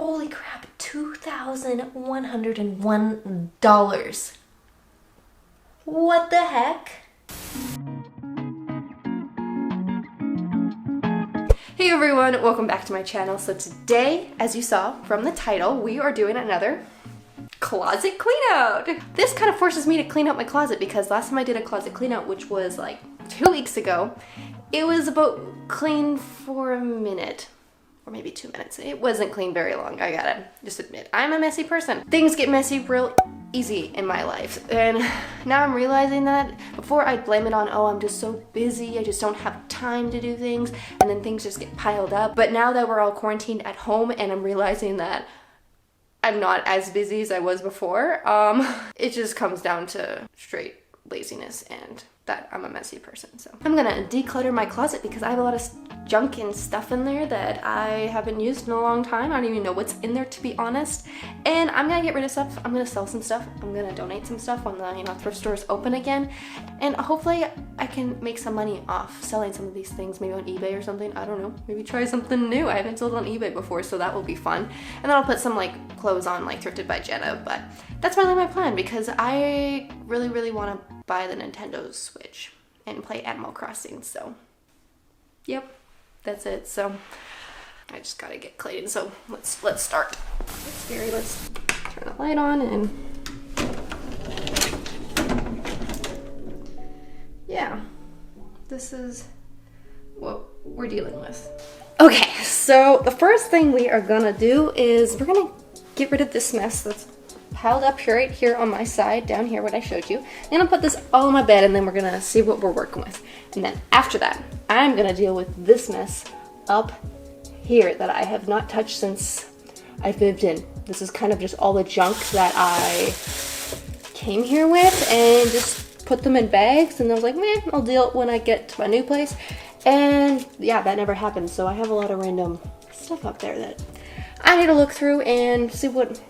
Holy crap, $2,101. What the heck? Hey everyone, welcome back to my channel. So today, as you saw from the title, we are doing another closet clean out. This kind of forces me to clean out my closet because last time I did a closet clean out, which was like 2 weeks ago, it was about clean for a minute. Or maybe 2 minutes. It wasn't clean very long, I gotta just admit. I'm a messy person. Things get messy real easy in my life. And now I'm realizing that. Before I'd blame it on, oh, I'm just so busy, I just don't have time to do things, and then things just get piled up. But now that we're all quarantined at home and I'm realizing that I'm not as busy as I was before, it just comes down to straight laziness and that I'm a messy person. So I'm gonna declutter my closet because I have a lot of junk and stuff in there that I haven't used in a long time. I don't even know what's in there, to be honest. And I'm gonna get rid of stuff. I'm gonna sell some stuff. I'm gonna donate some stuff when the thrift stores open again. And hopefully I can make some money off selling some of these things, maybe on eBay or something. I don't know. Maybe try something new. I haven't sold on eBay before, so that will be fun. And then I'll put some like clothes on, like thrifted by Jenna. But that's really my plan because I really want to buy the Nintendo Switch and play Animal Crossing. So yep, that's it. So I just gotta get clean. So let's start. It's scary. Let's turn the light on and yeah, this is what we're dealing with. Okay, so the first thing we are gonna do is we're gonna get rid of this mess that's piled up right here on my side, down here, what I showed you. And I'll put this all on my bed and then we're gonna see what we're working with. And then after that, I'm gonna deal with this mess up here that I have not touched since I've moved in. This is kind of just all the junk that I came here with and just put them in bags, and I was like, man, I'll deal it when I get to my new place. And yeah, that never happened. So I have a lot of random stuff up there that I need to look through and see what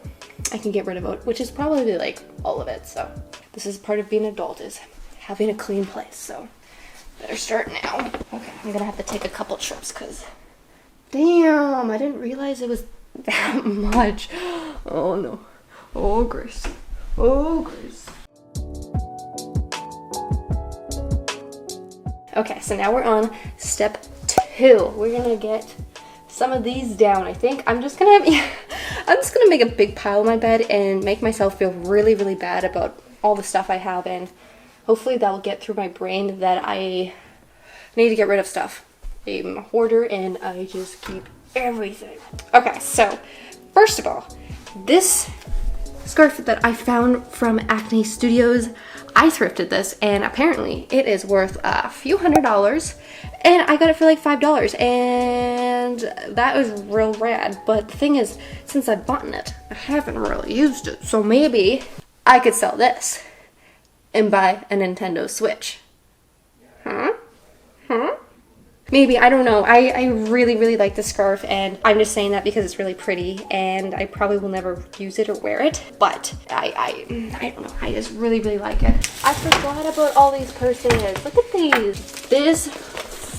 I can get rid of it, which is probably like all of it. So this is part of being an adult, is having a clean place. So better start now. Okay, I'm gonna have to take a couple trips because damn, I didn't realize it was that much. Oh no. Oh Grace. Oh Grace. Okay, so now we're on step 2. We're gonna get some of these down. I think I'm just gonna make a big pile on my bed and make myself feel really bad about all the stuff I have, and hopefully that will get through my brain that I need to get rid of stuff. I'm a hoarder and I just keep everything. Okay, so first of all, this scarf that I found from Acne Studios, I thrifted this and apparently it is worth a few $100s. And I got it for like $5, and that was real rad. But the thing is, since I bought it, I haven't really used it. So maybe I could sell this and buy a Nintendo Switch. Huh? Maybe, I don't know. I really like the scarf, and I'm just saying that because it's really pretty, and I probably will never use it or wear it. But I don't know. I just really like it. I forgot about all these purses. Look at these. This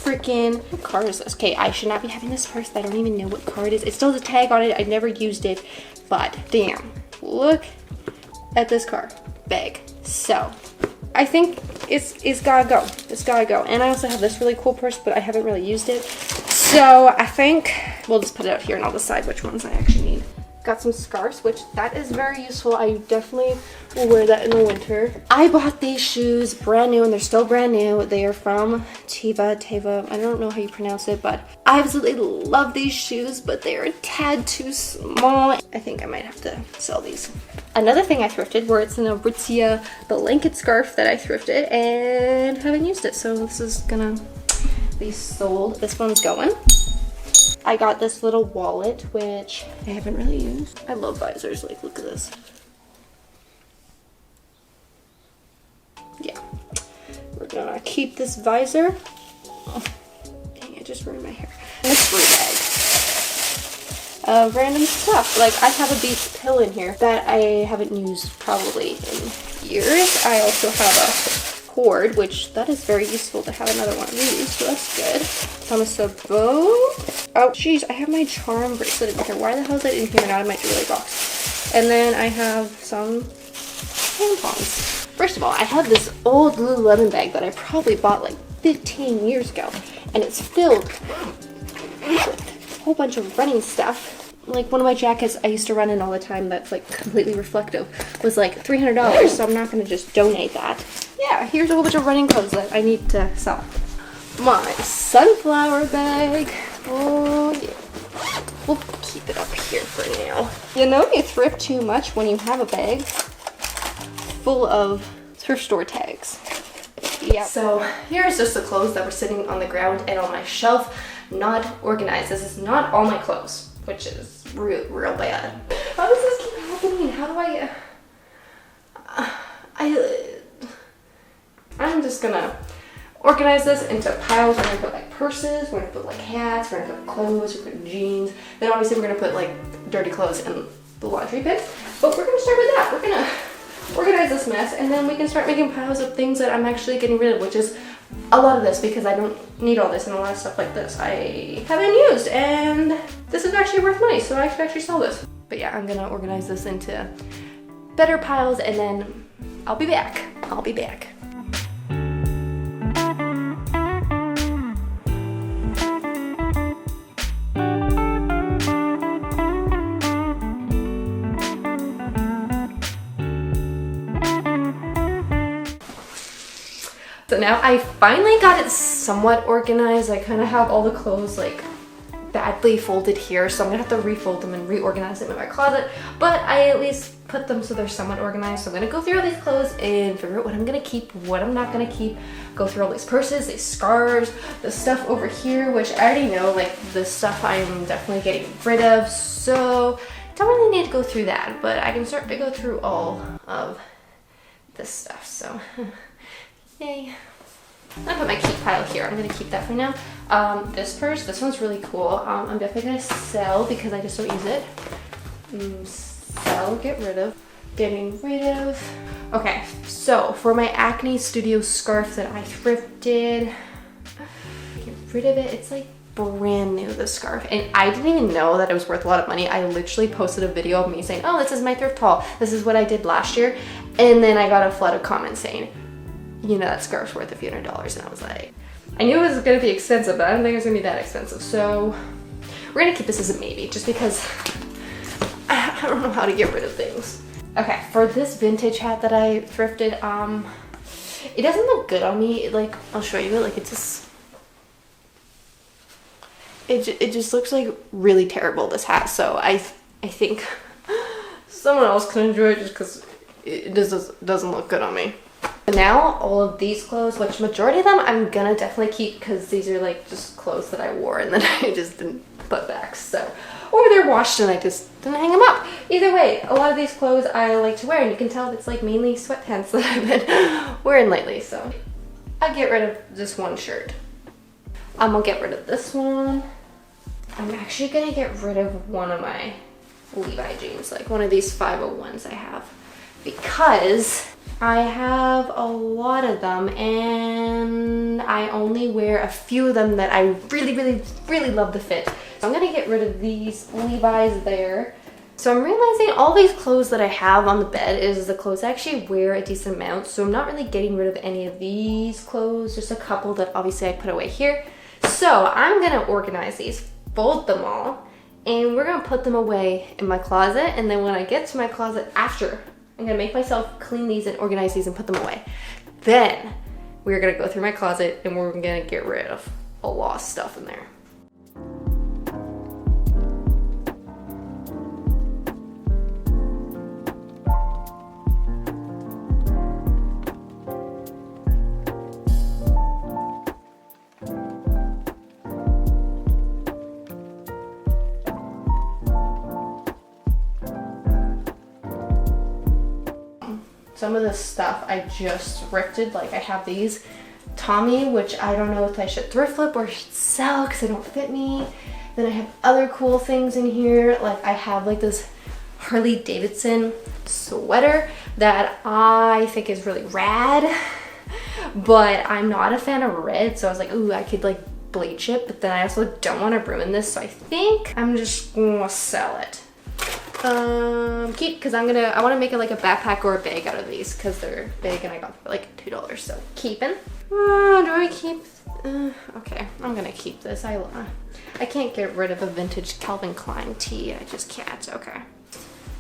freaking, what car is this? Okay, I should not be having this purse. I don't even know what car it is. It still has a tag on it. I never used it, but damn, look at this car bag. So I think it's gotta go. It's gotta go. And I also have this really cool purse, but I haven't really used it. So I think we'll just put it out here and I'll decide which ones I actually need. Got some scarves, which that is very useful. I definitely will wear that in the winter. I bought these shoes brand new, and they're still brand new. They are from Teva. I don't know how you pronounce it, but I absolutely love these shoes, but they are a tad too small. I think I might have to sell these. Another thing I thrifted, where it's an Aritzia blanket scarf that I thrifted and haven't used it, so this is gonna be sold. This one's going. I got this little wallet, which I haven't really used. I love visors, like look at this. Yeah, we're gonna keep this visor. Oh, dang, I just ruined my hair. And this free bag of random stuff. Like I have a Beats pill in here that I haven't used probably in years. I also have cord, which that is very useful to have another one of these, so that's good. Thomas a bow. Oh, jeez, I have my charm bracelet in here. Why the hell is that in here, not in my jewelry box? And then I have some tampons. First of all, I have this old Lululemon bag that I probably bought like 15 years ago, and it's filled with a whole bunch of running stuff. Like one of my jackets I used to run in all the time that's like completely reflective was like $300, so I'm not gonna just donate that. Yeah, here's a whole bunch of running clothes that I need to sell. My sunflower bag. Oh yeah. We'll keep it up here for now. You know you thrift too much when you have a bag full of thrift store tags. Yeah. So here's just the clothes that were sitting on the ground and on my shelf, not organized. This is not all my clothes, which is real bad. How does this keep happening? How do I'm just gonna organize this into piles. We're gonna put like purses, we're gonna put like hats, we're gonna put clothes, we're gonna put jeans. Then obviously we're gonna put like dirty clothes in the laundry bin. But we're gonna start with that. We're gonna organize this mess, and then we can start making piles of things that I'm actually getting rid of, which is a lot of this, because I don't need all this, and a lot of stuff like this I haven't used, and this is actually worth money, so I could actually sell this. But yeah, I'm gonna organize this into better piles, and then I'll be back. So now I finally got it somewhat organized. I kind of have all the clothes like badly folded here, so I'm gonna have to refold them and reorganize them in my closet, but I at least put them so they're somewhat organized. So I'm gonna go through all these clothes and figure out what I'm gonna keep, what I'm not gonna keep, go through all these purses, these scarves, the stuff over here, which I already know, like the stuff I'm definitely getting rid of, so don't really need to go through that, but I can start to go through all of this stuff, so yay. I'm gonna put my keep pile here. I'm gonna keep that for now. This purse, this one's really cool. I'm definitely gonna sell because I just don't use it. Sell, get rid of. Getting rid of. Okay, so for my Acne Studio scarf that I thrifted, get rid of it. It's like brand new, this scarf, and I didn't even know that it was worth a lot of money. I literally posted a video of me saying, oh, this is my thrift haul. This is what I did last year. And then I got a flood of comments saying, you know, that scarf's worth a few $100s, and I was like, I knew it was gonna be expensive, but I don't think it was gonna be that expensive. So we're gonna keep this as a maybe, just because I don't know how to get rid of things. Okay, for this vintage hat that I thrifted, it doesn't look good on me. Like, I'll show you it. Like, it just looks like really terrible, this hat. So I think someone else can enjoy it just because it doesn't look good on me. Now all of these clothes, which majority of them I'm gonna definitely keep because these are like just clothes that I wore and then I just didn't put back, so, or they're washed and I just didn't hang them up. Either way, a lot of these clothes I like to wear, and you can tell it's like mainly sweatpants that I've been wearing lately. So I'll get rid of this one shirt. I'll get rid of this one. I'm actually gonna get rid of one of my Levi jeans, like one of these 501s I have, because I have a lot of them and I only wear a few of them that I really love the fit. So I'm gonna get rid of these Levi's there. So I'm realizing all these clothes that I have on the bed is the clothes I actually wear a decent amount. So I'm not really getting rid of any of these clothes, just a couple that obviously I put away here. So I'm gonna organize these, fold them all, and we're gonna put them away in my closet. And then when I get to my closet after, I'm gonna make myself clean these and organize these and put them away. Then we're gonna go through my closet and we're gonna get rid of a lot of stuff in there. Some of this stuff I just thrifted, like I have these Tommy, which I don't know if I should thrift flip or should sell because they don't fit me. Then I have other cool things in here, like I have like this Harley Davidson sweater that I think is really rad. but I'm not a fan of red, so I was like, ooh, I could like bleach it, but then I also don't want to ruin this, so I think I'm just gonna sell it. Keep, because I want to make it like a backpack or a bag out of these because they're big and I got them for like $2, so keeping. Do I keep, okay, I'm gonna keep this. I can't get rid of a vintage Calvin Klein tee, I just can't. Okay,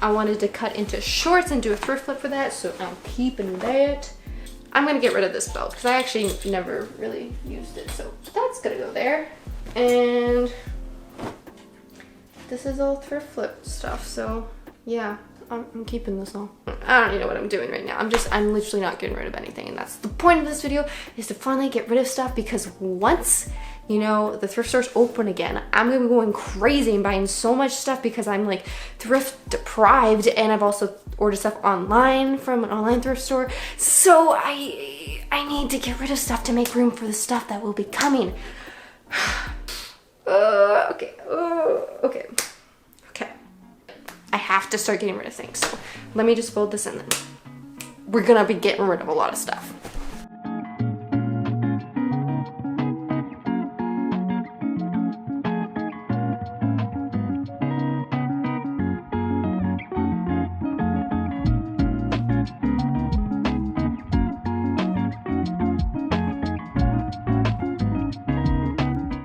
I wanted to cut into shorts and do a thrift flip for that, so I'm keeping that. I'm gonna get rid of this belt because I actually never really used it, so that's gonna go there. And this is all thrift flip stuff, so yeah, I'm keeping this all. I don't even know what I'm doing right now. I'm literally not getting rid of anything, and that's the point of this video, is to finally get rid of stuff, because once, you know, the thrift stores open again, I'm gonna be going crazy and buying so much stuff because I'm like thrift deprived, and I've also ordered stuff online from an online thrift store. So I need to get rid of stuff to make room for the stuff that will be coming. Okay. I have to start getting rid of things. So let me just fold this in then. We're gonna be getting rid of a lot of stuff.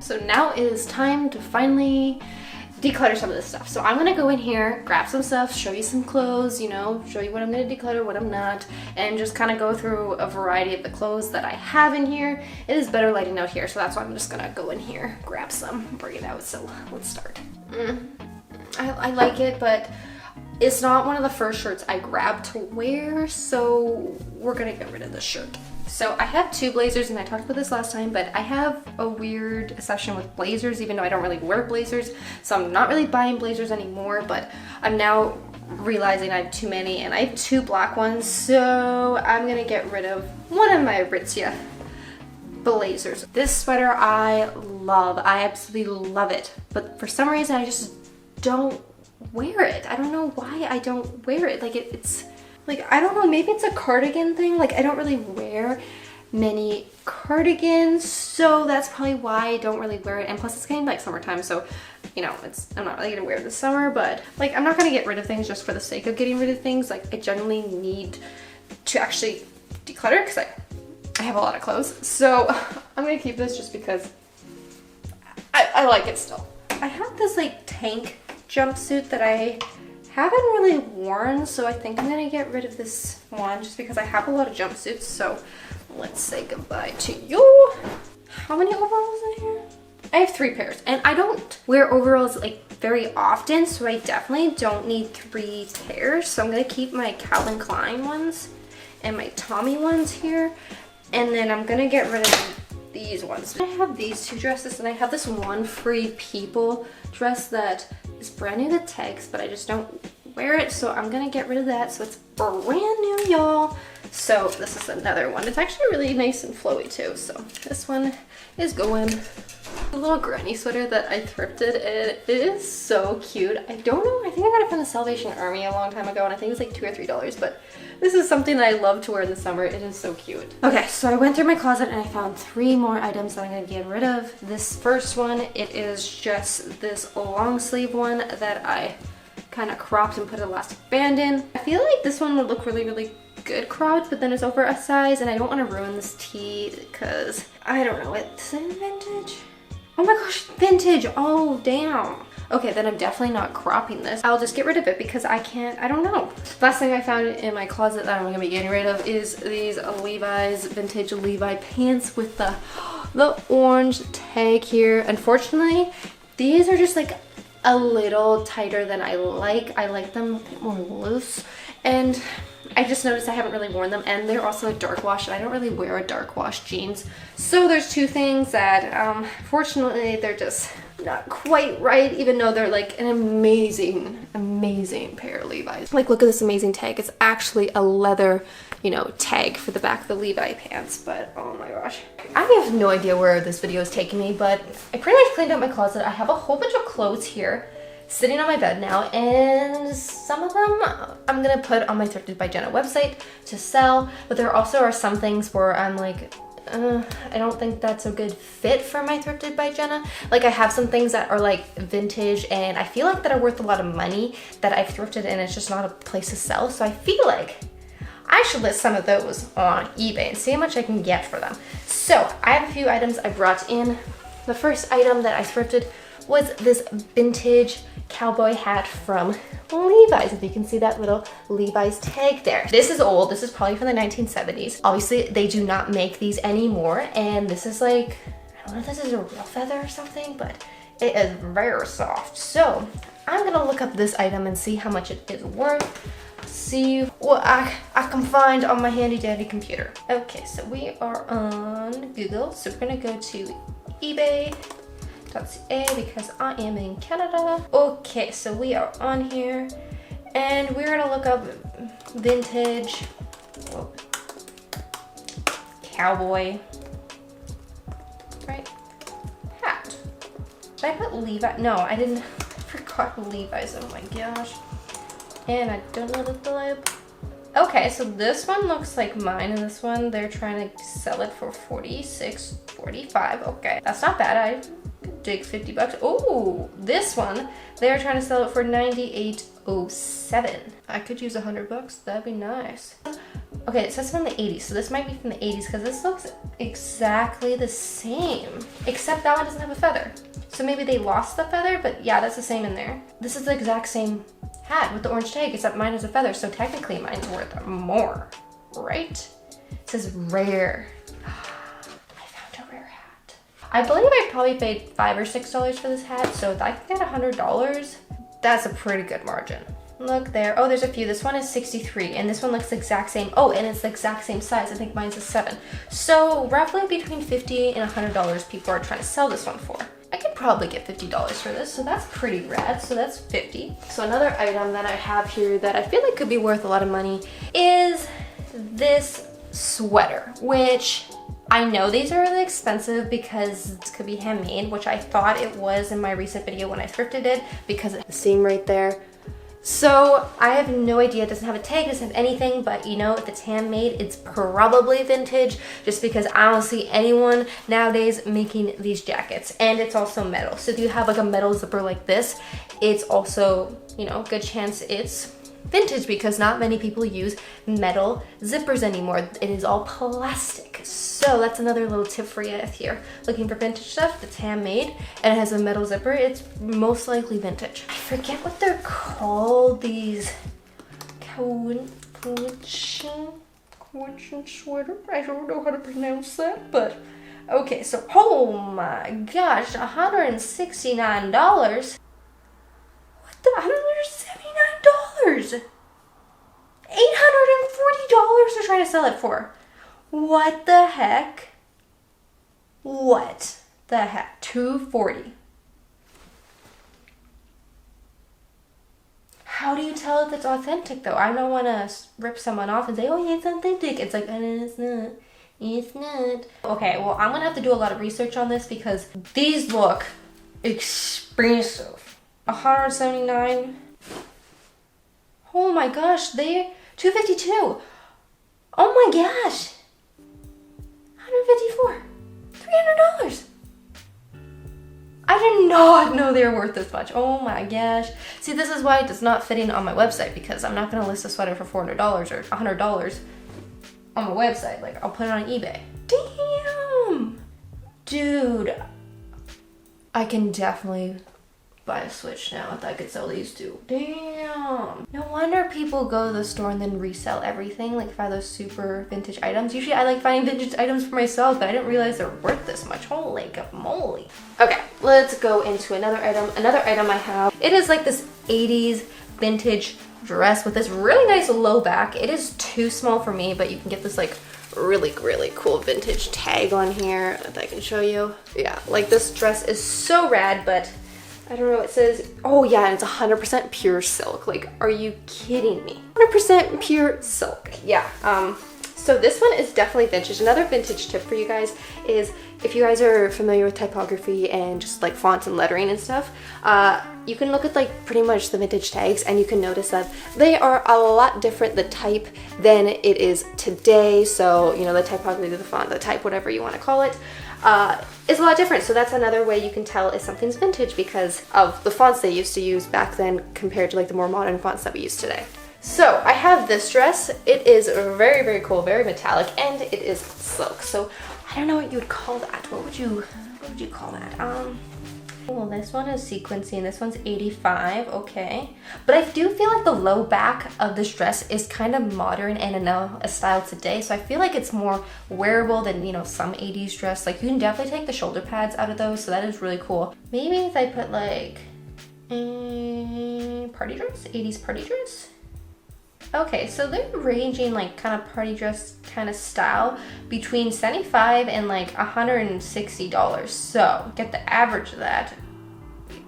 So now it is time to finally declutter some of this stuff. So I'm gonna go in here, grab some stuff, show you some clothes, you know, show you what I'm gonna declutter, what I'm not, and just kind of go through a variety of the clothes that I have in here. It is better lighting out here, so that's why I'm just gonna go in here, grab some, bring it out. So let's start. I like it, but it's not one of the first shirts I grabbed to wear, so we're gonna get rid of this shirt. So I have two blazers, and I talked about this last time, but I have a weird obsession with blazers, even though I don't really wear blazers. So I'm not really buying blazers anymore, but I'm now realizing I have too many, and I have two black ones. So I'm gonna get rid of one of my Aritzia blazers. This sweater I love, I absolutely love it. But for some reason I just don't wear it. I don't know why I don't wear it. Like it's like, I don't know, maybe it's a cardigan thing. Like I don't really wear many cardigans, so that's probably why I don't really wear it. And plus it's getting like summertime, so you know, I'm not really gonna wear it this summer, but like I'm not gonna get rid of things just for the sake of getting rid of things. Like I generally need to actually declutter because I have a lot of clothes. So I'm gonna keep this just because I like it still. I have this like tank jumpsuit that I haven't really worn, so I think I'm gonna get rid of this one just because I have a lot of jumpsuits. So let's say goodbye to you. How many overalls in here? I have 3 pairs, and I don't wear overalls like very often, so I definitely don't need 3 pairs. So I'm gonna keep my Calvin Klein ones and my Tommy ones here, and then I'm gonna get rid of these ones. I have these 2 dresses, and I have this one Free People dress that is brand new to tags, but I just don't wear it, so I'm gonna get rid of that. So it's brand new, y'all. So this is another one. It's actually really nice and flowy too, so this one is going. A little granny sweater that I thrifted, and it is so cute. I don't know, I think I got it from the Salvation Army a long time ago, and I think it was like $2 or $3, but this is something that I love to wear in the summer. It is so cute. Okay, so I went through my closet and I found 3 more items that I'm gonna get rid of. This first one, it is just this long sleeve one that I kind of cropped and put an elastic band in. I feel like this one would look really, really good cropped, but then it's oversized, and I don't want to ruin this tee because I don't know, is it vintage? Oh my gosh, vintage! Oh, damn. Okay, then I'm definitely not cropping this. I'll just get rid of it because I don't know. Last thing I found in my closet that I'm gonna be getting rid of is these Levi's, vintage Levi pants with the orange tag here. Unfortunately, these are just like a little tighter than I like. I like them a bit more loose, and I just noticed I haven't really worn them, and they're also a dark wash, and I don't really wear a dark wash jeans. So there's 2 things that, fortunately, they're just not quite right, even though they're like an amazing, amazing pair of Levi's. Like, look at this amazing tag. It's actually a leather, you know, tag for the back of the Levi pants, but oh my gosh. I have no idea where this video is taking me, but I pretty much cleaned out my closet. I have a whole bunch of clothes here sitting on my bed now, and some of them I'm gonna put on my Thrifted by Jenna website to sell, but there also are some things where I'm like, I don't think that's a good fit for my Thrifted by Jenna. Like, I have some things that are like vintage and I feel like that are worth a lot of money that I've thrifted, and it's just not a place to sell. So I feel like I should list some of those on eBay and see how much I can get for them. So I have a few items I brought in. The first item that I thrifted was this vintage cowboy hat from Levi's. If you can see that little Levi's tag there. This is old. This is probably from the 1970s. Obviously, they do not make these anymore. And this is like, I don't know if this is a real feather or something, but it is very soft. So I'm gonna look up this item and see how much it is worth. See what I can find on my handy dandy computer. Okay, so we are on Google. So we're gonna go to eBay.ca because I am in Canada. Okay, so we are on here and we're gonna look up vintage cowboy, right, hat. Did I put Levi? No, I didn't. I forgot Levi's. Oh my gosh. And I don't know the flip. Okay, so this one looks like mine, and this one they're trying to sell it for $46.45. Okay, that's not bad. I could dig 50 bucks. Oh, this one they're trying to sell it for $98.07. I could use 100 bucks. That'd be nice. Okay, it says from the 80s, so this might be from the 80s because this looks exactly the same, except that one doesn't have a feather. So maybe they lost the feather, but yeah, that's the same in there. This is the exact same hat with the orange tag, except mine has a feather, so technically mine's worth more, right? It says rare. I found a rare hat. I believe I probably paid $5 or $6 for this hat, so if I can get $100, that's a pretty good margin. Look there. Oh, there's a few. This one is 63, and this one looks the exact same. Oh, and it's the exact same size. I think mine's a 7. So roughly between $50 and $100 people are trying to sell this one for. I could probably get $50 for this, so that's pretty rad. So that's 50. So another item that I have here that I feel like could be worth a lot of money is this sweater, which I know these are really expensive because it could be handmade, which I thought it was in my recent video when I thrifted it because of the seam right there. So I have no idea. It doesn't have a tag, doesn't have anything, but you know, if it's handmade, it's probably vintage just because I don't see anyone nowadays making these jackets. And it's also metal. So if you have like a metal zipper like this, it's also, you know, good chance it's vintage because not many people use metal zippers anymore. It is all plastic. So that's another little tip for you if you're looking for vintage stuff that's handmade and it has a metal zipper. It's most likely vintage. I forget what they're called, these coalition sweater. I don't know how to pronounce that, but okay, so oh my gosh, $169. What the $179? $840 they're trying to sell it for. What the heck? What the heck? $240. How do you tell if it's authentic though? I don't want to rip someone off and say, oh yeah, it's authentic. It's like, it's not. It's not. Okay, well, I'm gonna have to do a lot of research on this because these look expensive. $179. Oh my gosh, they're $252. Oh my gosh. $154. $300. I did not know they were worth this much. Oh my gosh. See, this is why it's not fitting on my website because I'm not gonna list a sweater for $400 or $100 on my website. Like, I'll put it on eBay. Damn. Dude, I can definitely buy a Switch now if I could sell these two. Damn. No wonder people go to the store and then resell everything, like find those super vintage items. Usually I like finding vintage items for myself, but I didn't realize they're worth this much. Holy moly. Okay, let's go into another item. Another item I have, it is like this 80s vintage dress with this really nice low back. It is too small for me, but you can get this like really cool vintage tag on here if I can show you. Yeah, like this dress is so rad, but I don't know, it says, oh yeah, and it's 100% pure silk. Like, are you kidding me? 100% pure silk. Yeah, so this one is definitely vintage. Another vintage tip for you guys is if you guys are familiar with typography and just like fonts and lettering and stuff, you can look at like pretty much the vintage tags and you can notice that they are a lot different, the type, than it is today. So, you know, the typography, the font, the type, whatever you want to call it, is a lot different. So that's another way you can tell if something's vintage, because of the fonts they used to use back then compared to like the more modern fonts that we use today. So I have this dress. It is very, very cool, very metallic, and it is silk. So I don't know what you would call that. What would you call that? Well, this one is sequencing, and this one's 85, okay. But I do feel like the low back of this dress is kind of modern and a style today, so I feel like it's more wearable than, you know, some 80s dress. Like, you can definitely take the shoulder pads out of those, so that is really cool. Maybe if I put like, party dress, 80s party dress? Okay, so they're ranging like kind of party dress kind of style between $75 and like $160. So get the average of that,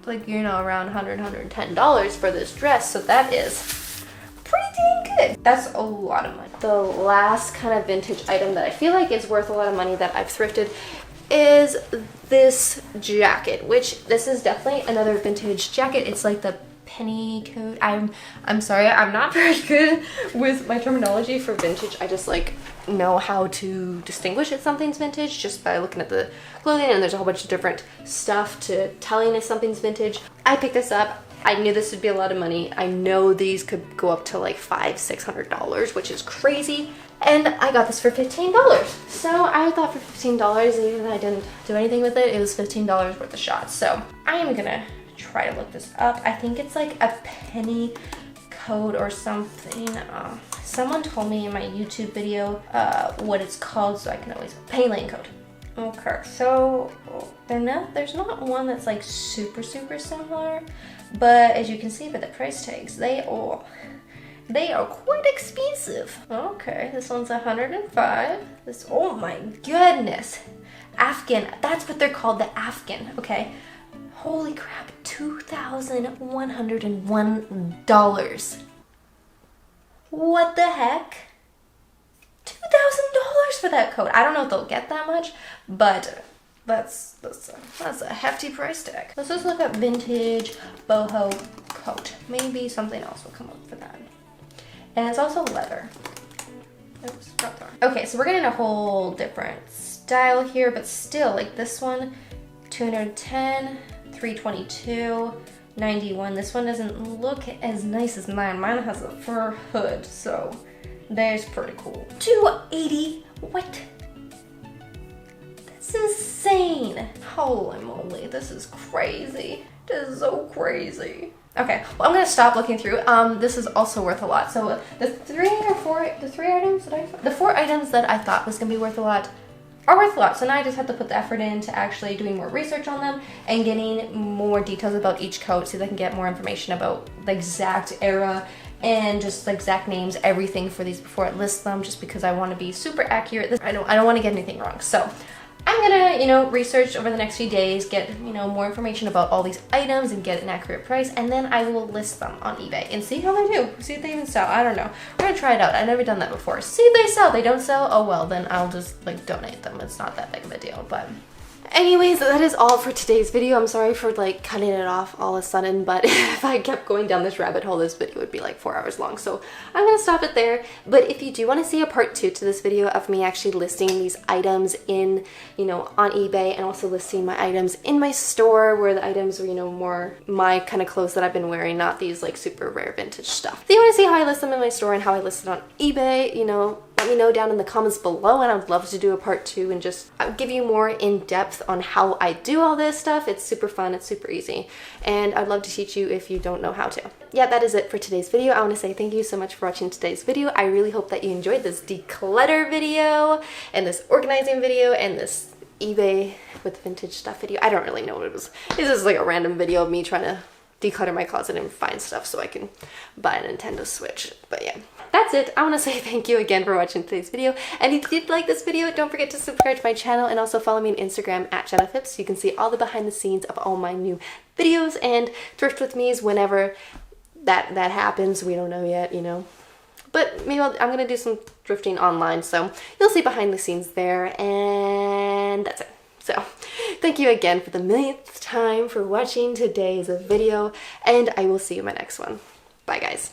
like, you know, around $110 for this dress. So that is pretty dang good. That's a lot of money. The last kind of vintage item that I feel like is worth a lot of money that I've thrifted is this jacket, which this is definitely another vintage jacket. It's like the penny coat. I'm sorry, I'm not very good with my terminology for vintage. I just like know how to distinguish if something's vintage just by looking at the clothing, and there's a whole bunch of different stuff to telling if something's vintage. I picked this up. I knew this would be a lot of money. I know these could go up to like $500-600, which is crazy. And I got this for $15. So I thought for $15, even though I didn't do anything with it, it was $15 worth of shots. So I am gonna try to look this up. I think it's like a penny coat or something. Someone told me in my YouTube video what it's called, so I can always penny lane coat. Okay, so there's not one that's like super similar, but as you can see by the price tags, they are quite expensive. Okay, this one's $105. This, oh my goodness, Afghan. That's what they're called, the Afghan. Okay. Holy crap, $2,101. What the heck? $2,000 for that coat. I don't know if they'll get that much, but that's a hefty price tag. Let's just look up vintage boho coat. Maybe something else will come up for that. And it's also leather. Oops, not there. Okay, so we're getting a whole different style here, but still, like this one, 210. 322, 91. This one doesn't look as nice as mine. Mine has a fur hood, so that's pretty cool. 280. What? This is insane. Holy moly, this is crazy. This is so crazy. Okay, well, I'm gonna stop looking through. This is also worth a lot. So the four items that I thought was gonna be worth a lot are worth a lot. So now I just have to put the effort into actually doing more research on them and getting more details about each coat so that I can get more information about the exact era and just the exact names, everything for these before I list them, just because I want to be super accurate. I don't want to get anything wrong. So I'm gonna, you know, research over the next few days, get, you know, more information about all these items and get an accurate price, and then I will list them on eBay and see how they do. See if they even sell. I don't know. We're gonna try it out. I've never done that before. See if they sell. They don't sell. Oh well, then I'll just like donate them. It's not that big of a deal, but anyways, that is all for today's video. I'm sorry for like cutting it off all of a sudden, but if I kept going down this rabbit hole, this video would be like 4 hours long. So I'm gonna stop it there. But if you do want to see a part 2 to this video of me actually listing these items in, you know, on eBay, and also listing my items in my store where the items are, you know, more my kind of clothes that I've been wearing, not these like super rare vintage stuff. If you want to see how I list them in my store and how I list it on eBay, you know, let me know down in the comments below, and I'd love to do a part 2 and just give you more in depth on how I do all this stuff. It's super fun, it's super easy, and I'd love to teach you if you don't know how to. Yeah, that is it for today's video. I want to say thank you so much for watching today's video. I really hope that you enjoyed this declutter video and this organizing video and this eBay with vintage stuff video. I don't really know what it was. It's just like a random video of me trying to declutter my closet and find stuff so I can buy a Nintendo Switch. But yeah, that's it. I want to say thank you again for watching today's video. And if you did like this video, don't forget to subscribe to my channel and also follow me on Instagram at Jenna Phipps. You can see all the behind the scenes of all my new videos and thrift with me's whenever that happens. We don't know yet, you know. But maybe I'm going to do some thrifting online, so you'll see behind the scenes there. And that's it. So thank you again for the millionth time for watching today's video, and I will see you in my next one. Bye guys.